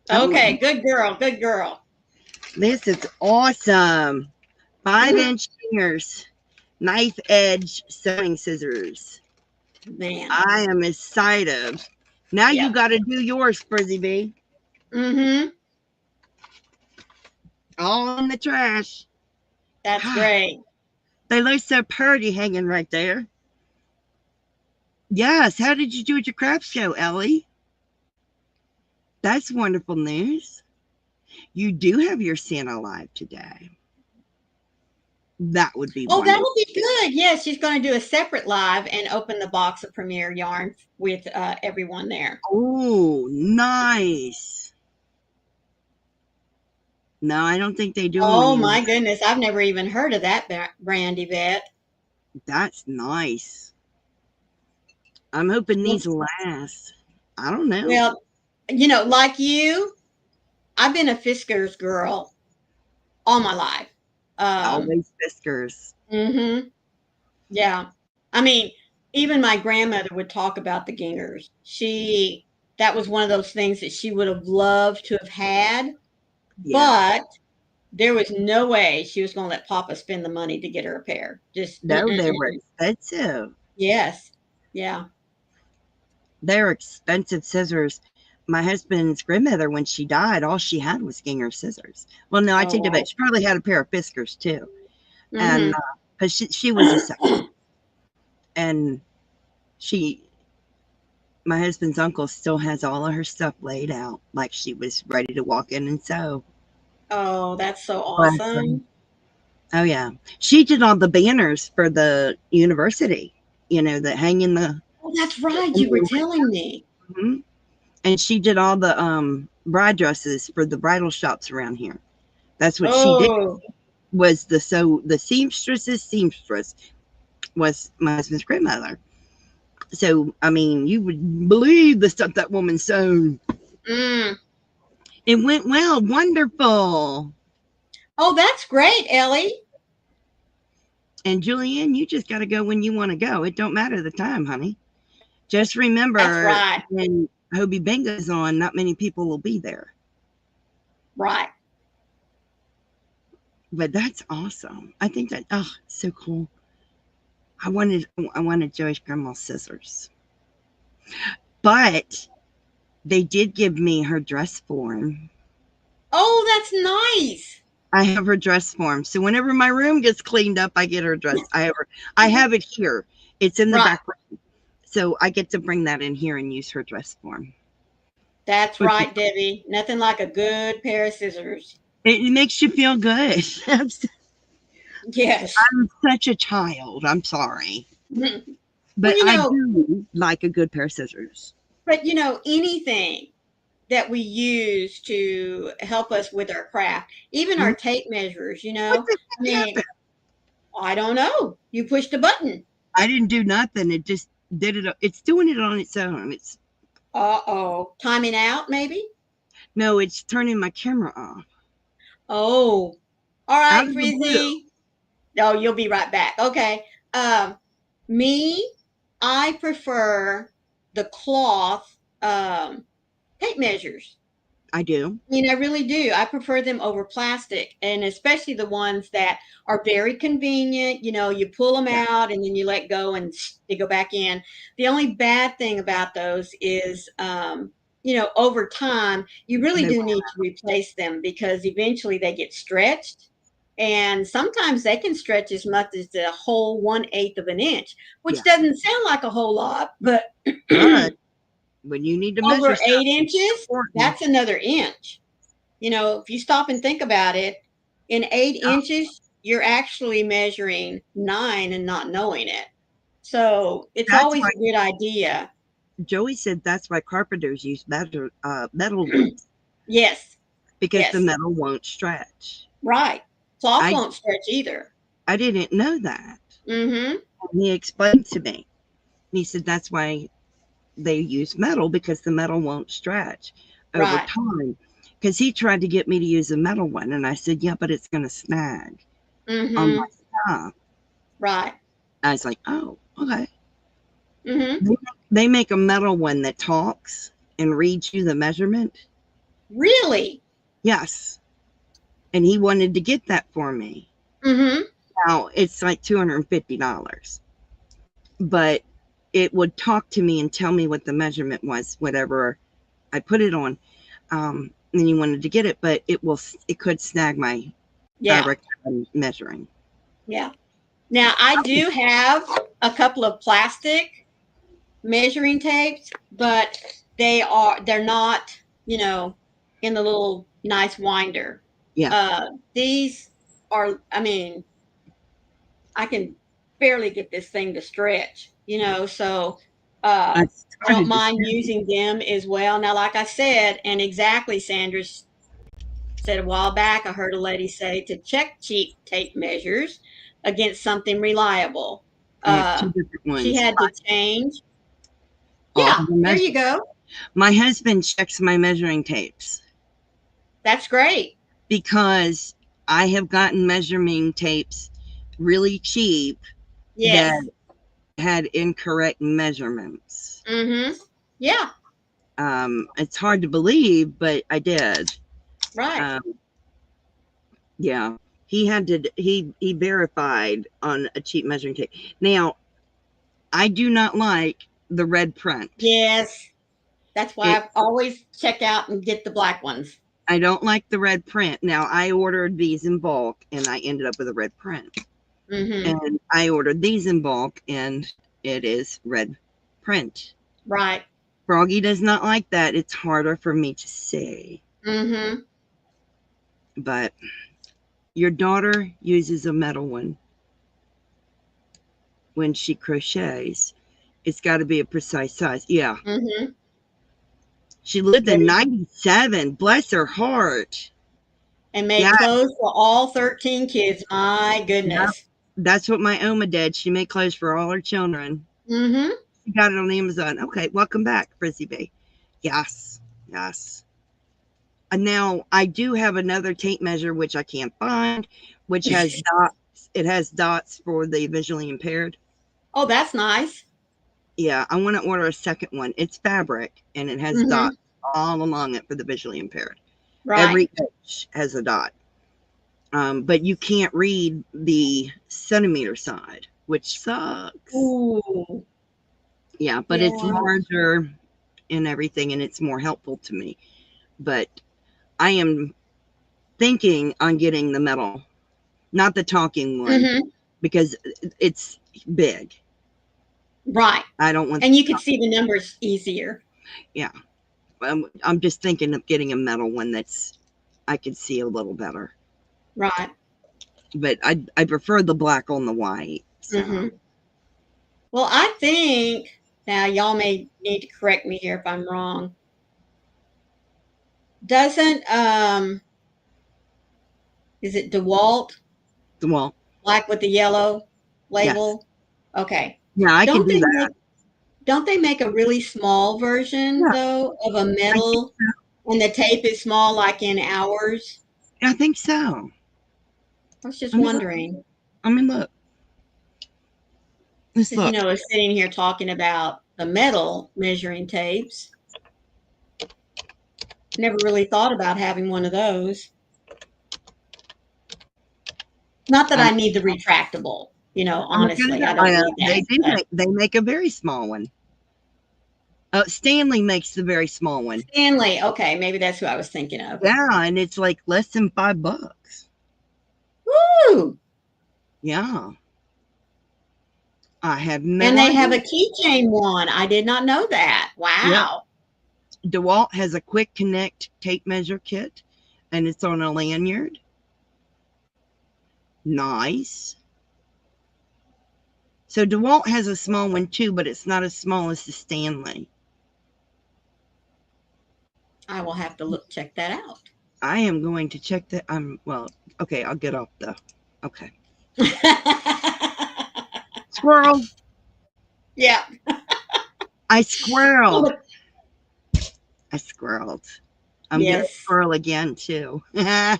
box. Okay, good girl. Good girl. This is awesome. 5-inch fingers, knife edge sewing scissors. Man. I am excited. Now you got to do yours, Frizzy B. Mm-hmm. All in the trash. That's great. They look so pretty hanging right there. Yes. How did you do at your craft show, Ellie? That's wonderful news. You do have your Santa live today. That would be wonderful. That'll be good. Yes, she's going to do a separate live and open the box of Premier Yarn with everyone there. Oh, nice. No, I don't think they do. Oh, my goodness. I've never even heard of that brand, Yvette. That's nice. I'm hoping these last. I don't know. Well, you know, like you, I've been a Fiskars girl all my life. Always Fiskars. Mm-hmm. Yeah. I mean, even my grandmother would talk about the gingers. That was one of those things that she would have loved to have had, but there was no way she was going to let Papa spend the money to get her a pair. Just no, they were expensive. Yes. Yeah. They're expensive scissors. My husband's grandmother, when she died, all she had was Ginger scissors. Well, no, I take it back. She probably had a pair of Fiskars too. Mm-hmm. And because she was a second. And my husband's uncle still has all of her stuff laid out like she was ready to walk in and sew. Oh, that's so awesome. Oh, yeah. She did all the banners for the university, that hang in the... Oh, that's right. You were telling me. Mm-hmm. And she did all the bride dresses for the bridal shops around here. That's what she did. Was the seamstress's seamstress was my husband's grandmother. So, I mean, you would believe the stuff that woman sewed. Mm. It went well. Wonderful. Oh, that's great, Ellie. And Julianne, you just got to go when you want to go. It don't matter the time, honey. Just remember, when Hobie Bingo's on, not many people will be there. Right. But that's awesome. I think that, so cool. I wanted Joey's grandma's scissors. But they did give me her dress form. Oh, that's nice. I have her dress form. So whenever my room gets cleaned up, I get her dress. I have it here. It's in the Right. back room. So I get to bring that in here and use her dress form. That's Which right, Debbie. Nothing like a good pair of scissors. it makes you feel good. I'm Yes. such a child. I'm sorry. Mhm. Well, But I do like a good pair of scissors. but anything that we use to help us with our craft, even Mhm. our tape measures, What the I heck happened? mean, I don't know. You pushed a button. I didn't do nothing. It just did it. It's doing it on its own. It's Uh-oh. Timing out, maybe? no, it's turning my camera off. Oh. All Out right, of the blue. Frizzy. Oh, you'll be right back. Okay. Um, me, I prefer the cloth tape measures. I do. I really do. I prefer them over plastic, and especially the ones that are very convenient. You pull them Yeah. out and then you let go and they go back in. The only bad thing about those is, over time, you really They do need to replace them because eventually they get stretched. And sometimes they can stretch as much as the whole 1/8 of an inch, which yeah. doesn't sound like a whole lot, but But when you need to measure over stuff, 8 inches, it's important. that's another inch. If you stop and think about it, in 8 inches, you're actually measuring 9 and not knowing it. So it's That's always why a good idea. Joey said that's why carpenters use metal ones Yes, because the yes, metal won't stretch. right. Cloth I won't stretch either. I didn't know that. Mm-hmm. And he explained to me. And he said that's why they use metal because the metal won't stretch over Right. time. Because he tried to get me to use a metal one, and I said, "Yeah, but it's going to snag on my Mm-hmm. stuff." Right. I was like, "Oh, okay." Mm-hmm. They make a metal one that talks and reads you the measurement. Really? Yes, and he wanted to get that for me. Mm-hmm. Now it's like $250, but it would talk to me and tell me what the measurement was, whatever I put it on. And he wanted to get it, but it could snag my Yeah. fabric I'm measuring. Yeah. Now I do have a couple of plastic measuring tapes, but they're not, in the little nice winder. Yeah, These are, I mean, I can barely get this thing to stretch, so I I don't started to mind snag. using them as well. Now, like I said, and exactly Sandra said a while back, I heard a lady say to check cheap tape measures against something reliable. I have two Uh, different she ones. had to change. All Yeah, the there measure. you go. My husband checks my measuring tapes That's great. because I have gotten measuring tapes really cheap that Yes. had incorrect measurements. Mm-hmm. Yeah, It's hard to believe, but I did. right. Um, yeah, he verified on a cheap measuring tape. Now, I do not like the red print. Yes. That's why It I always check out and get the black ones. I don't like the red print. Now, I ordered these in bulk and I ended up with a red print. Mm-hmm. And I ordered these in bulk and it is red print. Right. Froggy does not like that. It's harder for me to say. Mm-hmm. But your daughter uses a metal one when she crochets. It's got to be a precise size. Yeah. Mm-hmm. She lived in Very, 97. Bless her heart. and made Yeah. clothes for all 13 kids. My Yeah. goodness. That's what my Oma did. She made clothes for all her children. Mm-hmm. She got it on Amazon. Okay. Welcome back, Frizzy Bay. Yes. Yes. And now I do have another tape measure, which I can't find, which has dots. It has dots for the visually impaired. Oh, that's nice. Yeah, I want to order a second one. It's fabric and it has Mm-hmm. dots all along it for the visually impaired. Right. Every inch has a dot. But you can't read the centimeter side, which sucks. Ooh. Yeah, but it's Yeah. larger and everything, and it's more helpful to me. But I am thinking on getting the metal, not the talking one, Mm-hmm. because it's big. Right. I don't want. And you could see the numbers easier. Yeah, I'm just thinking of getting a metal one that's I could see a little better. Right. But I prefer the black on the white. So. Mm-hmm. Well, I think now y'all may need to correct me here if I'm wrong. Doesn't is it DeWalt Well, black with the yellow yes. label? Okay. Yeah, I can Don't do they that. make don't they make a really small version Yeah, though of a I think metal and the tape is small like in ours? I think so. I was just I mean, look. wondering. I mean, look. Let's Because, you look. know, we're sitting here talking about the metal measuring tapes. Never really thought about having one of those. Not that I need the retractable, you know, I'm looking honestly, it I up. don't need They that. do But they make a very small one. Stanley makes the very small one. Stanley, okay, maybe that's who I was thinking of. Yeah, and it's like less than $5. Woo! Yeah. I have no And they idea. have a keychain one. I did not know that. Yep. Wow. DeWalt has a quick connect tape measure kit, and it's on a lanyard. Nice. So DeWalt has a small one too, but it's not as small as the Stanley. I will have to check that out. I am going to check that. Well, okay, I'll get off the. Okay. Squirrel. Yeah. I squirreled. Well, I squirreled. I'm gonna yes. squirrel again too. Mm.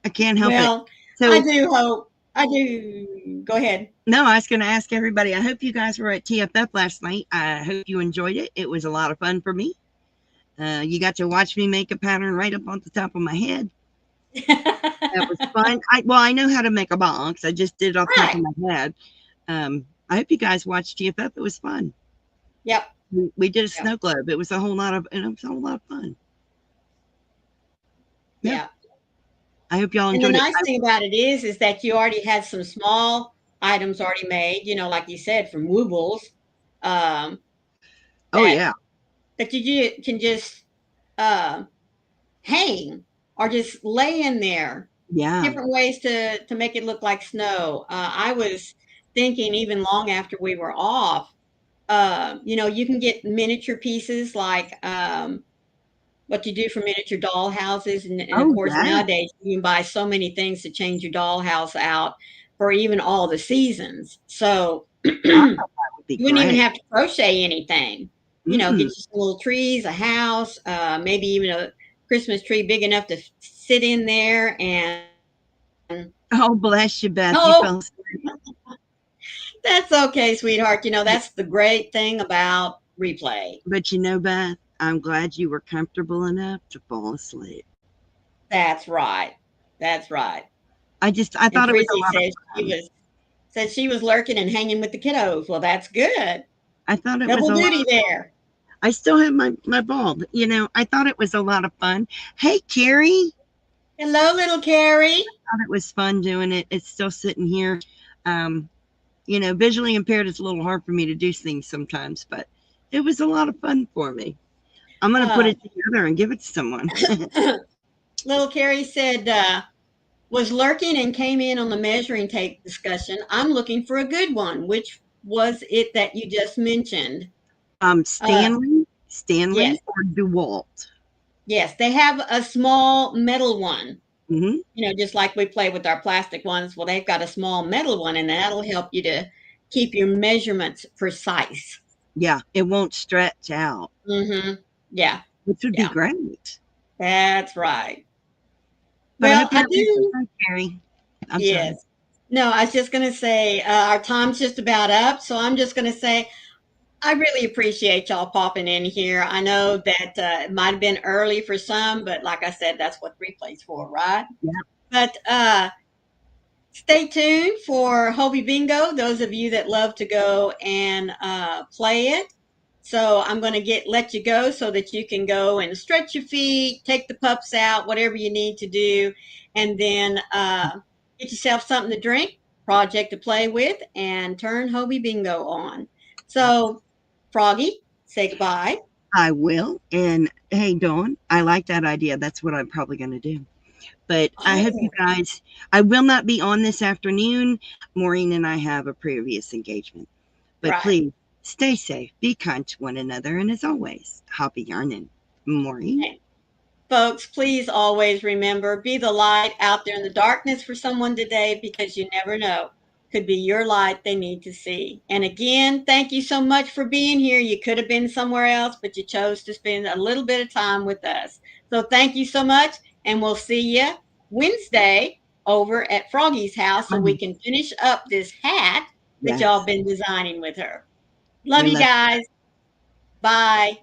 I can't help it. Well, So I do hope. I do. Go ahead. no, I was going to ask everybody. I hope you guys were at TFF last night. I hope you enjoyed it. It was a lot of fun for me. You got to watch me make a pattern right up on the top of my head. That was fun. I know how to make a box. I just did it off the top of my head. I hope you guys watched TFF. It was fun. Yep. We did a snow globe. It was a whole lot of fun. Yeah. I hope y'all enjoyed and the it. nice thing about it is that you already had some small items already made, you know, like you said, from Woobles. Oh, yeah. That you can just hang or just lay in there. Yeah. Different ways to make it look like snow. I was thinking even long after we were off, you know, you can get miniature pieces like what you do for miniature doll houses. And of course, nowadays you can buy so many things to change your dollhouse out for even all the seasons. So you wouldn't even have to crochet anything. You know, get you some little trees, a house, maybe even a Christmas tree big enough to sit in there. And oh, bless you, Beth. oh, You fell asleep. That's okay, sweetheart. You know, that's the great thing about replay. But you know, Beth, I'm glad you were comfortable enough to fall asleep. That's right. That's right. I thought it was a lot of fun. Said she was lurking and hanging with the kiddos. Well, that's good. I thought it Double was duty there. I still have my bulb. You know, I thought it was a lot of fun. Hey, Carrie. Hello, little Carrie. I thought it was fun doing it. It's still sitting here. You know, visually impaired, it's a little hard for me to do things sometimes, but it was a lot of fun for me. I'm going to put it together and give it to someone. Little Carrie said, was lurking and came in on the measuring tape discussion. I'm looking for a good one. Which was it that you just mentioned? Stanley yes. or DeWalt? Yes, they have a small metal one. Mm-hmm. You know, just like we play with our plastic ones. Well, they've got a small metal one, and that'll help you to keep your measurements precise. Yeah, it won't stretch out. Mm-hmm. Yeah. Which would be great. That's right. But well, I do. Carrie. I'm sorry. No, I was just going to say our time's just about up. So I'm just going to say I really appreciate y'all popping in here. I know that it might have been early for some, but like I said, that's what replay's for, right? Yeah. But stay tuned for Hobie Bingo. Those of you that love to go and play it, So I'm going to let you go so that you can go and stretch your feet, take the pups out, whatever you need to do, and then get yourself something to drink, project to play with, and turn Hobie Bingo on. So, Froggy, say goodbye. I will. And hey, Dawn, I like that idea. That's what I'm probably going to do. But I hope you Oh, guys, I will not be on this afternoon. Maureen and I have a previous engagement. But right. please stay safe, be kind to one another, and as always, happy yarning. Maureen? Folks, please always remember, be the light out there in the darkness for someone today, because you never know. Could be your light they need to see. And again, thank you so much for being here. You could have been somewhere else, but you chose to spend a little bit of time with us. So thank you so much. And we'll see you Wednesday over at Froggy's house so we can finish up this hat that y'all Yes. been designing with her. Love We you love guys. Bye.